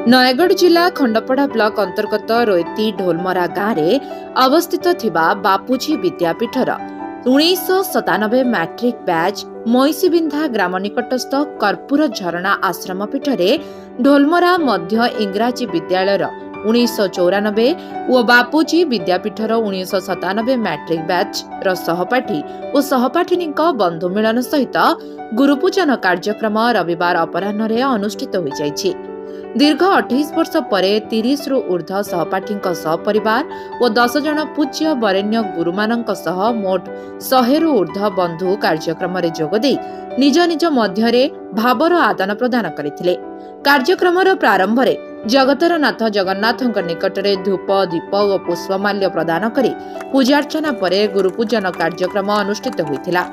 नयगढ़ जिला खंडपड़ा ब्लॉक अंतर्गत रोयती ढोलमरा गाँव में अवस्थित थिबा बापूजी विद्यापीठर 1997 मैट्रिक बैच मईसीबिंधा ग्राम निकटस्थ कर्पूर झरणा आश्रम पीठरे ढोलमरा मध्य इंग्राजी विद्यालयर 1994 और बापूजी विद्यापीठर 1997 मैट्रिक बैच र सहपाठी और सहपाठिनी बंधु मिलन सहित गुरुपूजन कार्यक्रम रविवार अपराह्न अनुष्ठित हो जाइछि। दीर्घ 28 वर्ष परे 30 रु ऊर्ध सहपाठी परिवार और 10 जन पूज्य वरेण्य गुरुमानंक सह मोट 100 रु ऊर्ध बंधु कार्यक्रम रे जोगदे निज निज मध्यरे भावर आदान प्रदान करथिले। कार्यक्रमर प्रारंभ रे जगतर नाथ जगन्नाथଙ୍କ निकटरे धूप दीप और पुष्पमाल्य प्रदान करी पूजार्चना परे गुरुपूजन कार्यक्रम अनुष्ठित होइथिला।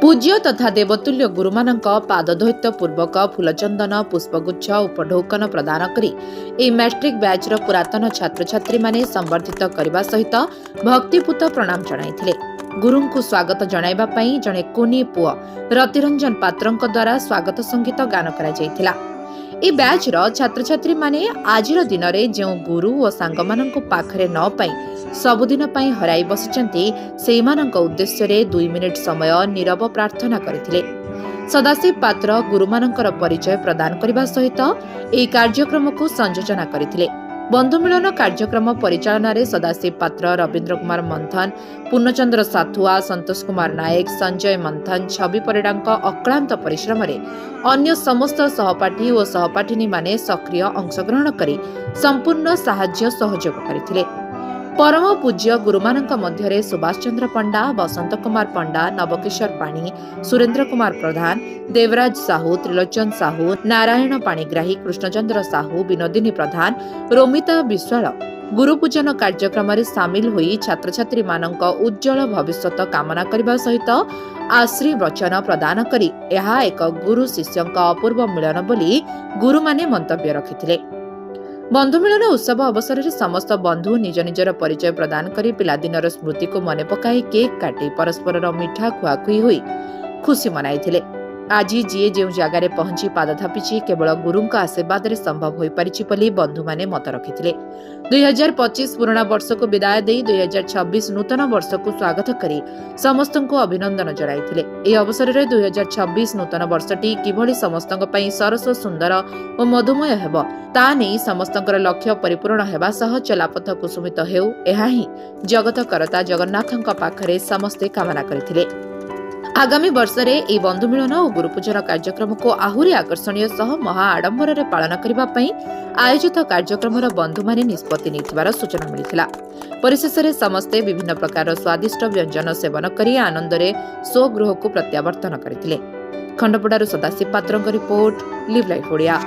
पूज्य तथा देवतुल्य गुरुमानंक पादधौत पूर्वक फूलचंदन पुष्पगुच्छ उपढौकन प्रदान करी ए मैट्रिक बैचर पुरातन छात्र छात्री माने संवर्धित करने सहित भक्तिपूत प्रणाम जणाइथिले। गुरुंकु स्वागत जणाइबा पई जणे कुनी पुआ रतिरंजन पात्रंक द्वारा स्वागत संगीत गान करा जाइथिला। ए बैचर छात्र छात्री माने आजिर दिन रे जेउ गुरु और सांगमानंकु पाखरे न पाई सबुदिन पाई हराई बसिचंती सेमानंक उद्देश्य रे 2 मिनिट समय नीरव प्रार्थना करथिले। सदाशिव पात्र गुरुमानंकर परिचय प्रदान करबा सहित ए कार्यक्रम को संयोजना करथिले। बंधु मिलन कार्यक्रम परिचालन रे सदाशिव पात्र, रविंद्र कुमार मंथन, पूर्णचंद्र साथुआ, संतोष कुमार नायक, संजय मंथन, छवि परिडांक अक्लांत परिश्रम रे अन्य समस्त सहपाठी और सहपाठिनी माने सक्रिय अंशग्रहण करी संपूर्ण साहाय्य सहयोग करथिले। परम पूज्य गुरुमानंक मध्यरे सुभाष चंद्र पंडा, बसंत कुमार पंडा, नवकिशोर पाणी, सुरेंद्र कुमार प्रधान, देवराज साहू, त्रिलोचन साहू, नारायण पाणिग्राही, कृष्णचंद्र साहू, विनोदिनी प्रधान, रोमिता विश्वाल गुरुपूजन कार्यक्रम रे सामिल होई छात्र छात्री मानंक उज्जवल भविष्यत कामना करबा सहित आशीर्वचन प्रदान करी यहा एक गुरु शिष्यंक अपूर्व मिलन बोली गुरु माने मंतव्य रखिथिले। बंधु मिलन उत्सव अवसर में समस्त बंधु निज निजर परिचय प्रदान करी पिलादिनर स्मृति को मने पकाई केक काटी परस्पर मिठा खुआखुई हुई खुशी मनाइथिले। आज जी जो जगार पहुंची पाद थापिछि केवल गुरुंक आशीर्वाद रे संभव होई परिछि बोली बंधु माने मत रखिथिले। 2025 पुराना वर्ष को विदाय देई 2026 नूतन वर्ष को स्वागत करी समस्तंको अभिनंदन जणाइथिले। ए अवसर रे 2026 नूतन वर्षटी किभଳି समस्तंक पई सरस सुंदर और मधुमय हेबो ता नै समस्तंकर लक्ष्य परिपूर्ण हेबा सह चलापथ कुसुमित हेउ एहा ही जगत करता जगन्नाथंक पाखरे समस्ते कामना करथिले। आगामी वर्ष रे ए बंधु मिलन और गुरुपूजन कार्यक्रम को आहुरी आकर्षणीय सह महा आडंबर रे पालन करिबा पई आयोजित कार्यक्रम बंधु माने निष्पत्ति नेथिबार सूचना मिलिथिला। परिशेष रे समस्ते विभिन्न प्रकार स्वादिष्ट व्यंजन सेवन करी आनंद रे स्वगृह को प्रत्यावर्तन करथिले। खंडपड़ारू सदाशिव पात्रଙ୍କ रिपोर्ट लिव लाइफ ओडिया।